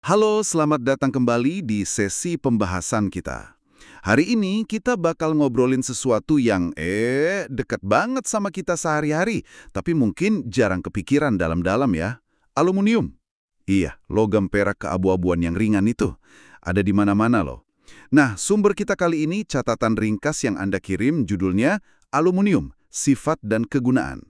Halo, selamat datang kembali di sesi pembahasan kita. Hari ini kita bakal ngobrolin sesuatu yang dekat banget sama kita sehari-hari, tapi mungkin jarang kepikiran dalam-dalam ya. Aluminium. Iya, logam perak keabu-abuan yang ringan itu. Ada di mana-mana loh. Nah, sumber kita kali ini catatan ringkas yang Anda kirim judulnya Aluminium, Sifat dan Kegunaan.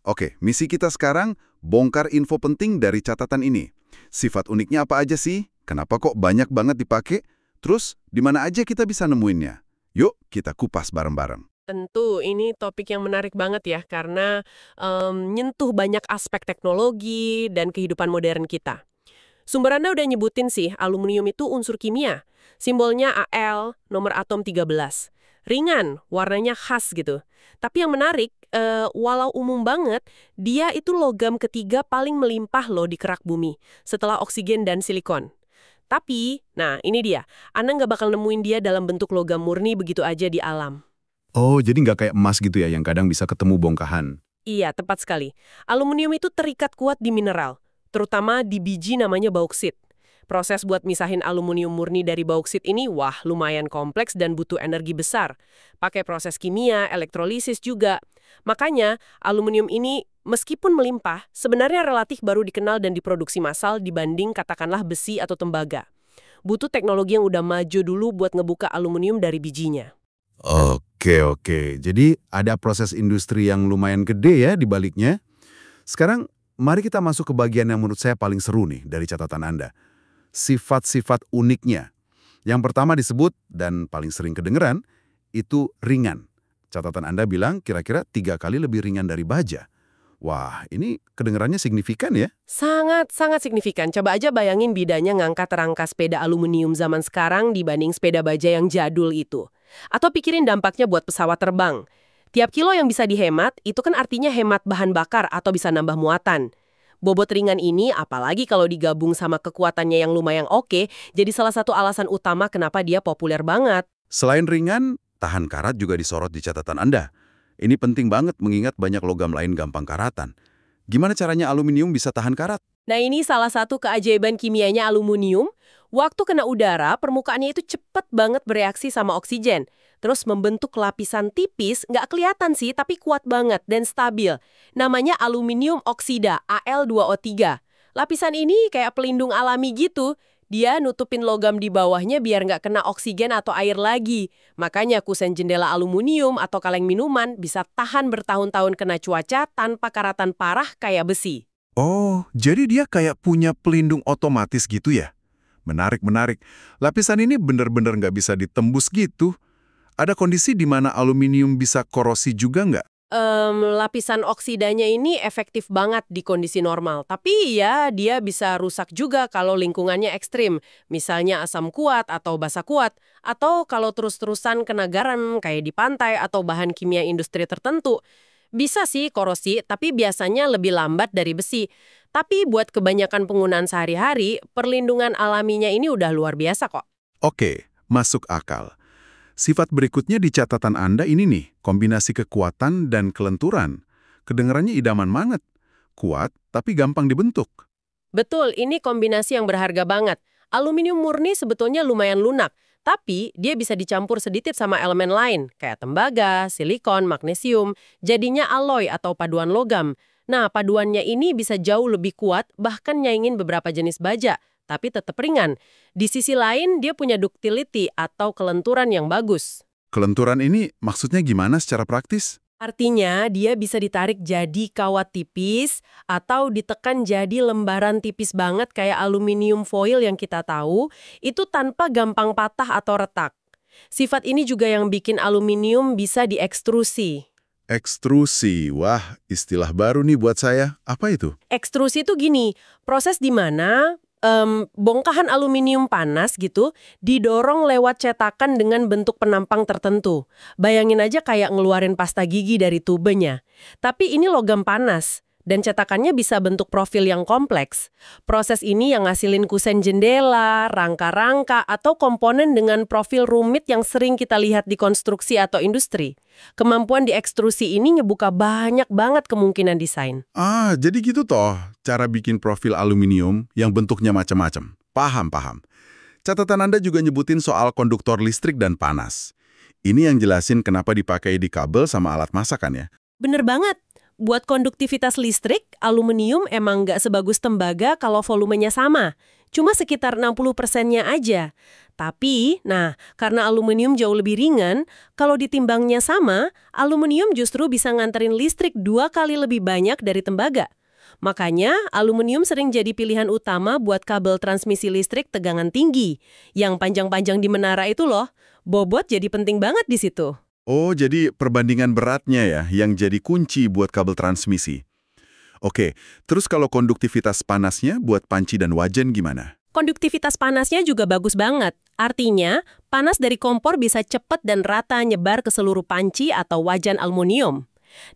Oke, misi kita sekarang bongkar info penting dari catatan ini. Sifat uniknya apa aja sih? Kenapa kok banyak banget dipakai? Terus, di mana aja kita bisa nemuinnya? Yuk, kita kupas bareng-bareng. Tentu, ini topik yang menarik banget ya, karena nyentuh banyak aspek teknologi dan kehidupan modern kita. Sumber Anda udah nyebutin sih, aluminium itu unsur kimia. Simbolnya Al, nomor atom 13. Ringan, warnanya khas gitu. Tapi yang menarik, walau umum banget, dia itu logam ketiga paling melimpah loh di kerak bumi, setelah oksigen dan silikon. Tapi, nah ini dia, Anda nggak bakal nemuin dia dalam bentuk logam murni begitu aja di alam. Oh, jadi nggak kayak emas gitu ya, yang kadang bisa ketemu bongkahan. Iya, tepat sekali. Aluminium itu terikat kuat di mineral, terutama di biji namanya bauksit. Proses buat misahin aluminium murni dari bauksit ini, wah, lumayan kompleks dan butuh energi besar. Pakai proses kimia, elektrolisis juga. Makanya, aluminium ini, meskipun melimpah, sebenarnya relatif baru dikenal dan diproduksi massal dibanding katakanlah besi atau tembaga. Butuh teknologi yang udah maju dulu buat ngebuka aluminium dari bijinya. Oke. Jadi ada proses industri yang lumayan gede ya di baliknya. Sekarang, mari kita masuk ke bagian yang menurut saya paling seru nih dari catatan Anda. Sifat-sifat uniknya. Yang pertama disebut, dan paling sering kedengeran, itu ringan. Catatan Anda bilang kira-kira 3 kali lebih ringan dari baja. Wah, ini kedengerannya signifikan ya? Sangat signifikan. Coba aja bayangin bedanya ngangkat rangka sepeda aluminium zaman sekarang dibanding sepeda baja yang jadul itu. Atau pikirin dampaknya buat pesawat terbang. Tiap kilo yang bisa dihemat, itu kan artinya hemat bahan bakar atau bisa nambah muatan. Bobot ringan ini, apalagi kalau digabung sama kekuatannya yang lumayan oke, jadi salah satu alasan utama kenapa dia populer banget. Selain ringan, tahan karat juga disorot di catatan Anda. Ini penting banget mengingat banyak logam lain gampang karatan. Gimana caranya aluminium bisa tahan karat? Nah ini salah satu keajaiban kimianya aluminium. Waktu kena udara, permukaannya itu cepet banget bereaksi sama oksigen. Terus membentuk lapisan tipis, nggak kelihatan sih, tapi kuat banget dan stabil. Namanya aluminium oksida, Al2O3. Lapisan ini kayak pelindung alami gitu. Dia nutupin logam di bawahnya biar nggak kena oksigen atau air lagi. Makanya kusen jendela aluminium atau kaleng minuman bisa tahan bertahun-tahun kena cuaca tanpa karatan parah kayak besi. Oh, jadi dia kayak punya pelindung otomatis gitu ya? Menarik. Lapisan ini benar-benar nggak bisa ditembus gitu. Ada kondisi di mana aluminium bisa korosi juga nggak? Lapisan oksidanya ini efektif banget di kondisi normal. Tapi ya dia bisa rusak juga kalau lingkungannya ekstrim. Misalnya asam kuat atau basa kuat. Atau kalau terus-terusan kena garam kayak di pantai atau bahan kimia industri tertentu. Bisa sih korosi, tapi biasanya lebih lambat dari besi. Tapi buat kebanyakan penggunaan sehari-hari, perlindungan alaminya ini udah luar biasa kok. Oke, masuk akal. Sifat berikutnya di catatan Anda ini nih, kombinasi kekuatan dan kelenturan. Kedengarannya idaman banget. Kuat, tapi gampang dibentuk. Betul, ini kombinasi yang berharga banget. Aluminium murni sebetulnya lumayan lunak, tapi dia bisa dicampur sedikit sama elemen lain, kayak tembaga, silikon, magnesium, jadinya alloy atau paduan logam. Nah, paduannya ini bisa jauh lebih kuat, bahkan nyaingin beberapa jenis baja, tapi tetap ringan. Di sisi lain, dia punya ductility atau kelenturan yang bagus. Kelenturan ini maksudnya gimana secara praktis? Artinya, dia bisa ditarik jadi kawat tipis atau ditekan jadi lembaran tipis banget kayak aluminium foil yang kita tahu, itu tanpa gampang patah atau retak. Sifat ini juga yang bikin aluminium bisa diekstrusi. Ekstrusi, wah istilah baru nih buat saya. Apa itu? Ekstrusi itu gini, proses di mana bongkahan aluminium panas gitu didorong lewat cetakan dengan bentuk penampang tertentu. Bayangin aja kayak ngeluarin pasta gigi dari tubenya. Tapi ini logam panas. Dan cetakannya bisa bentuk profil yang kompleks. Proses ini yang ngasilin kusen jendela, rangka-rangka, atau komponen dengan profil rumit yang sering kita lihat di konstruksi atau industri. Kemampuan diekstrusi ini ngebuka banyak banget kemungkinan desain. Ah, jadi gitu toh cara bikin profil aluminium yang bentuknya macam-macam. Paham. Catatan Anda juga nyebutin soal konduktor listrik dan panas. Ini yang jelasin kenapa dipakai di kabel sama alat masak kan ya? Bener banget. Buat konduktivitas listrik, aluminium emang nggak sebagus tembaga kalau volumenya sama. Cuma sekitar 60%-nya aja. Tapi, karena aluminium jauh lebih ringan, kalau ditimbangnya sama, aluminium justru bisa nganterin listrik 2 kali lebih banyak dari tembaga. Makanya, aluminium sering jadi pilihan utama buat kabel transmisi listrik tegangan tinggi. Yang panjang-panjang di menara itu loh, bobot jadi penting banget di situ. Oh, jadi perbandingan beratnya ya yang jadi kunci buat kabel transmisi. Oke, terus kalau konduktivitas panasnya buat panci dan wajan gimana? Konduktivitas panasnya juga bagus banget. Artinya, panas dari kompor bisa cepat dan rata nyebar ke seluruh panci atau wajan aluminium.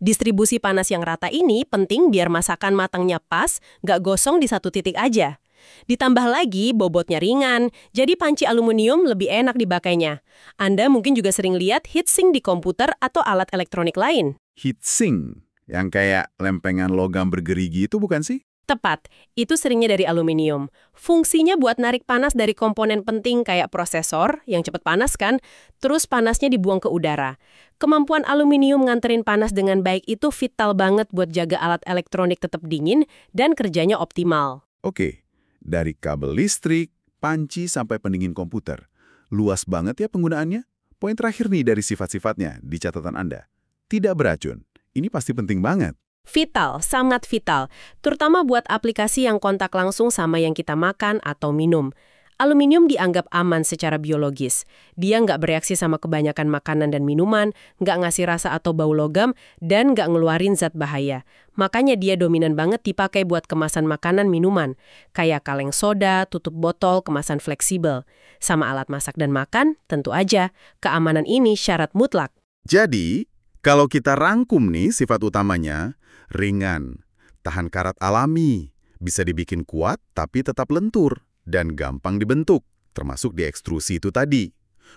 Distribusi panas yang rata ini penting biar masakan matangnya pas, nggak gosong di satu titik aja. Ditambah lagi bobotnya ringan, jadi panci aluminium lebih enak dibakainya. Anda mungkin juga sering lihat heatsink di komputer atau alat elektronik lain. Heatsink, yang kayak lempengan logam bergerigi itu bukan sih? Tepat, itu seringnya dari aluminium. Fungsinya buat narik panas dari komponen penting kayak prosesor, yang cepat panas kan, terus panasnya dibuang ke udara. Kemampuan aluminium nganterin panas dengan baik itu vital banget buat jaga alat elektronik tetap dingin dan kerjanya optimal. Oke, dari kabel listrik, panci sampai pendingin komputer. Luas banget ya penggunaannya? Poin terakhir nih dari sifat-sifatnya di catatan Anda. Tidak beracun. Ini pasti penting banget. Vital, sangat vital, terutama buat aplikasi yang kontak langsung sama yang kita makan atau minum. Aluminium dianggap aman secara biologis. Dia nggak bereaksi sama kebanyakan makanan dan minuman, nggak ngasih rasa atau bau logam, dan nggak ngeluarin zat bahaya. Makanya dia dominan banget dipakai buat kemasan makanan minuman, kayak kaleng soda, tutup botol, kemasan fleksibel. Sama alat masak dan makan, tentu aja, keamanan ini syarat mutlak. Jadi, kalau kita rangkum nih sifat utamanya, ringan, tahan karat alami, bisa dibikin kuat tapi tetap lentur, dan gampang dibentuk, termasuk diekstrusi itu tadi.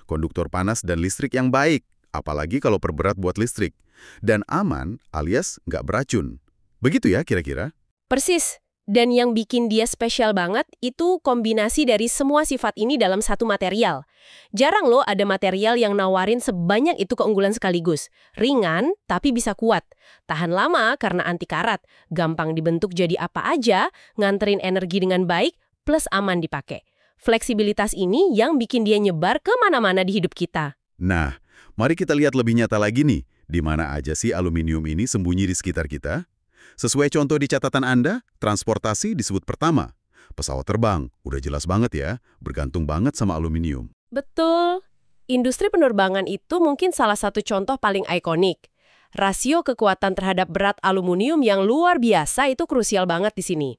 Konduktor panas dan listrik yang baik, apalagi kalau perberat buat listrik. Dan aman alias nggak beracun. Begitu ya kira-kira? Persis. Dan yang bikin dia spesial banget itu kombinasi dari semua sifat ini dalam satu material. Jarang loh ada material yang nawarin sebanyak itu keunggulan sekaligus. Ringan, tapi bisa kuat. Tahan lama karena anti karat. Gampang dibentuk jadi apa aja, nganterin energi dengan baik, plus aman dipakai. Fleksibilitas ini yang bikin dia nyebar kemana-mana di hidup kita. Nah, mari kita lihat lebih nyata lagi nih. Di mana aja sih aluminium ini sembunyi di sekitar kita? Sesuai contoh di catatan Anda, transportasi disebut pertama. Pesawat terbang, udah jelas banget ya, bergantung banget sama aluminium. Betul. Industri penerbangan itu mungkin salah satu contoh paling ikonik. Rasio kekuatan terhadap berat aluminium yang luar biasa itu krusial banget di sini.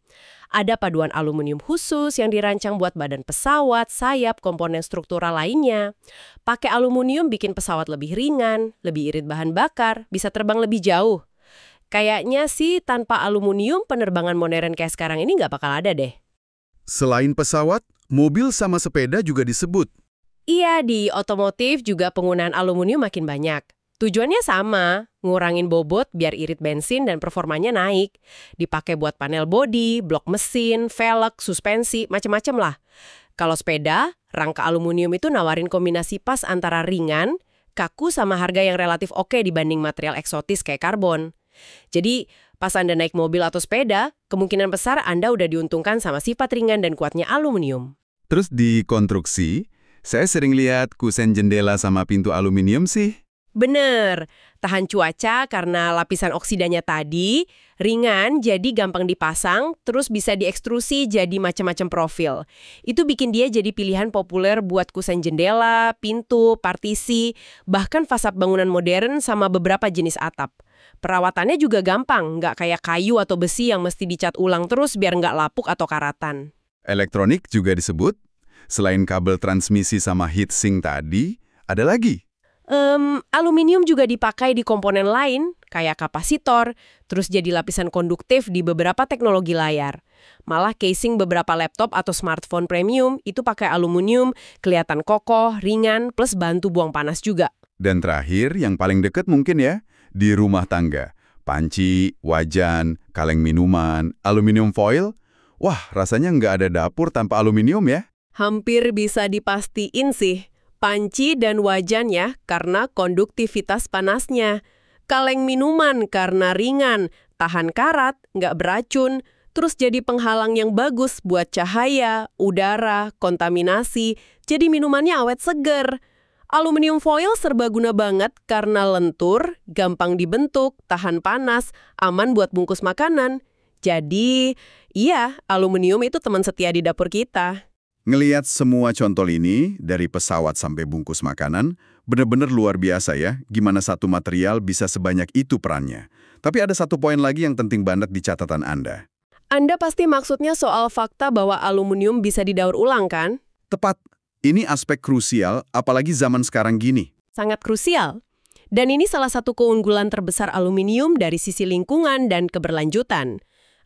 Ada paduan aluminium khusus yang dirancang buat badan pesawat, sayap, komponen struktural lainnya. Pakai aluminium bikin pesawat lebih ringan, lebih irit bahan bakar, bisa terbang lebih jauh. Kayaknya sih tanpa aluminium penerbangan modern kayak sekarang ini nggak bakal ada deh. Selain pesawat, mobil sama sepeda juga disebut. Iya, di otomotif juga penggunaan aluminium makin banyak. Tujuannya sama, ngurangin bobot biar irit bensin dan performanya naik. Dipakai buat panel bodi, blok mesin, velg, suspensi, macem-macem lah. Kalau sepeda, rangka aluminium itu nawarin kombinasi pas antara ringan, kaku sama harga yang relatif oke dibanding material eksotis kayak karbon. Jadi, pas Anda naik mobil atau sepeda, kemungkinan besar Anda udah diuntungkan sama sifat ringan dan kuatnya aluminium. Terus di konstruksi, saya sering lihat kusen jendela sama pintu aluminium sih. Bener, tahan cuaca karena lapisan oksidanya tadi, ringan jadi gampang dipasang, terus bisa diekstrusi jadi macam-macam profil. Itu bikin dia jadi pilihan populer buat kusen jendela, pintu, partisi, bahkan fasad bangunan modern sama beberapa jenis atap. Perawatannya juga gampang, nggak kayak kayu atau besi yang mesti dicat ulang terus biar nggak lapuk atau karatan. Elektronik juga disebut. Selain kabel transmisi sama heatsink tadi, ada lagi. Aluminium juga dipakai di komponen lain, kayak kapasitor, terus jadi lapisan konduktif di beberapa teknologi layar. Malah casing beberapa laptop atau smartphone premium itu pakai aluminium, kelihatan kokoh, ringan, plus bantu buang panas juga. Dan terakhir, yang paling dekat mungkin ya, di rumah tangga. Panci, wajan, kaleng minuman, aluminium foil. Wah, rasanya nggak ada dapur tanpa aluminium ya. Hampir bisa dipastiin sih. Panci dan wajan ya, karena konduktivitas panasnya. Kaleng minuman karena ringan, tahan karat, nggak beracun, terus jadi penghalang yang bagus buat cahaya, udara, kontaminasi, jadi minumannya awet seger. Aluminium foil serbaguna banget karena lentur, gampang dibentuk, tahan panas, aman buat bungkus makanan. Jadi, iya, aluminium itu teman setia di dapur kita. Ngelihat semua contoh ini, dari pesawat sampai bungkus makanan, benar-benar luar biasa ya, gimana satu material bisa sebanyak itu perannya. Tapi ada satu poin lagi yang penting banget di catatan Anda. Anda pasti maksudnya soal fakta bahwa aluminium bisa didaur ulang, kan? Tepat, ini aspek krusial, apalagi zaman sekarang gini. Sangat krusial. Dan ini salah satu keunggulan terbesar aluminium dari sisi lingkungan dan keberlanjutan.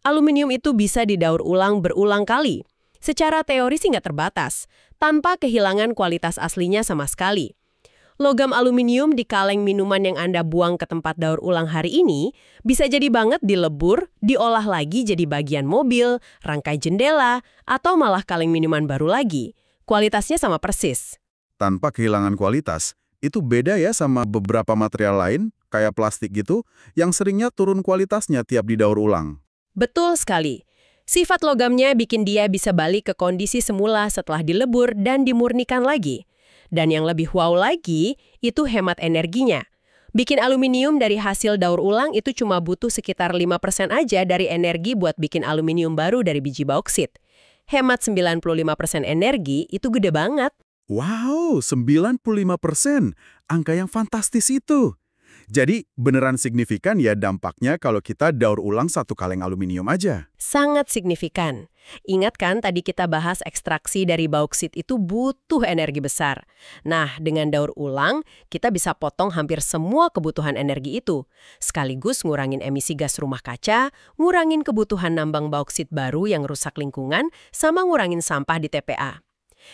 Aluminium itu bisa didaur ulang berulang kali. Secara teori sih nggak terbatas, tanpa kehilangan kualitas aslinya sama sekali. Logam aluminium di kaleng minuman yang Anda buang ke tempat daur ulang hari ini bisa jadi banget dilebur, diolah lagi jadi bagian mobil, rangkai jendela, atau malah kaleng minuman baru lagi. Kualitasnya sama persis. Tanpa kehilangan kualitas, itu beda ya sama beberapa material lain, kayak plastik gitu, yang seringnya turun kualitasnya tiap didaur ulang. Betul sekali. Sifat logamnya bikin dia bisa balik ke kondisi semula setelah dilebur dan dimurnikan lagi. Dan yang lebih wow lagi, itu hemat energinya. Bikin aluminium dari hasil daur ulang itu cuma butuh sekitar 5% aja dari energi buat bikin aluminium baru dari biji bauksit. Hemat 95% energi itu gede banget. Wow, 95%. Angka yang fantastis itu. Jadi, beneran signifikan ya dampaknya kalau kita daur ulang satu kaleng aluminium aja. Sangat signifikan. Ingat kan tadi kita bahas ekstraksi dari bauksit itu butuh energi besar. Nah, dengan daur ulang, kita bisa potong hampir semua kebutuhan energi itu. Sekaligus ngurangin emisi gas rumah kaca, ngurangin kebutuhan nambang bauksit baru yang rusak lingkungan, sama ngurangin sampah di TPA.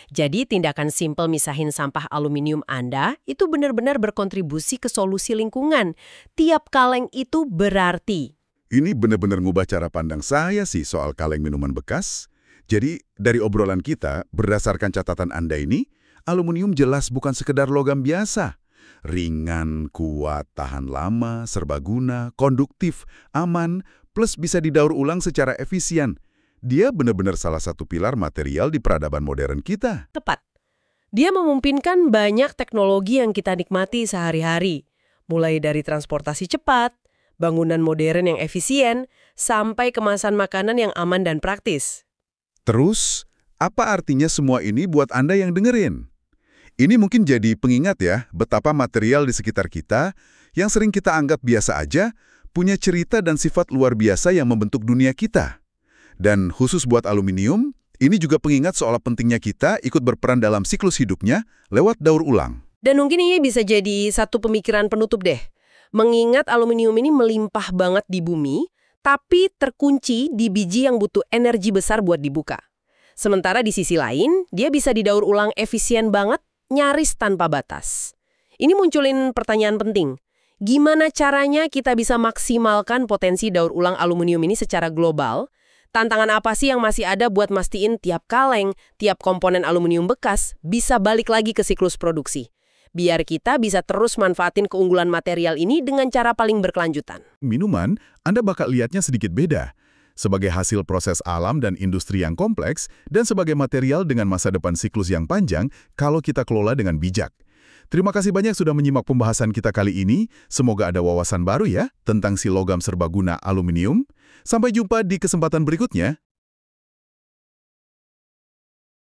Jadi tindakan simpel misahin sampah aluminium Anda itu benar-benar berkontribusi ke solusi lingkungan. Tiap kaleng itu berarti. Ini benar-benar ngubah cara pandang saya sih soal kaleng minuman bekas. Jadi, dari obrolan kita, berdasarkan catatan Anda ini, aluminium jelas bukan sekedar logam biasa. Ringan, kuat, tahan lama, serbaguna, konduktif, aman, plus bisa didaur ulang secara efisien. Dia benar-benar salah satu pilar material di peradaban modern kita. Tepat. Dia memungkinkan banyak teknologi yang kita nikmati sehari-hari. Mulai dari transportasi cepat, bangunan modern yang efisien, sampai kemasan makanan yang aman dan praktis. Terus, apa artinya semua ini buat Anda yang dengerin? Ini mungkin jadi pengingat ya, betapa material di sekitar kita, yang sering kita anggap biasa aja, punya cerita dan sifat luar biasa yang membentuk dunia kita. Dan khusus buat aluminium, ini juga pengingat soal pentingnya kita ikut berperan dalam siklus hidupnya lewat daur ulang. Dan mungkin ini bisa jadi satu pemikiran penutup deh. Mengingat aluminium ini melimpah banget di bumi, tapi terkunci di biji yang butuh energi besar buat dibuka. Sementara di sisi lain, dia bisa didaur ulang efisien banget, nyaris tanpa batas. Ini munculin pertanyaan penting. Gimana caranya kita bisa maksimalkan potensi daur ulang aluminium ini secara global? Tantangan apa sih yang masih ada buat mastiin tiap kaleng, tiap komponen aluminium bekas bisa balik lagi ke siklus produksi? Biar kita bisa terus manfaatin keunggulan material ini dengan cara paling berkelanjutan. Minuman, Anda bakal lihatnya sedikit beda. Sebagai hasil proses alam dan industri yang kompleks, dan sebagai material dengan masa depan siklus yang panjang kalau kita kelola dengan bijak. Terima kasih banyak sudah menyimak pembahasan kita kali ini. Semoga ada wawasan baru ya tentang si logam serbaguna aluminium. Sampai jumpa di kesempatan berikutnya.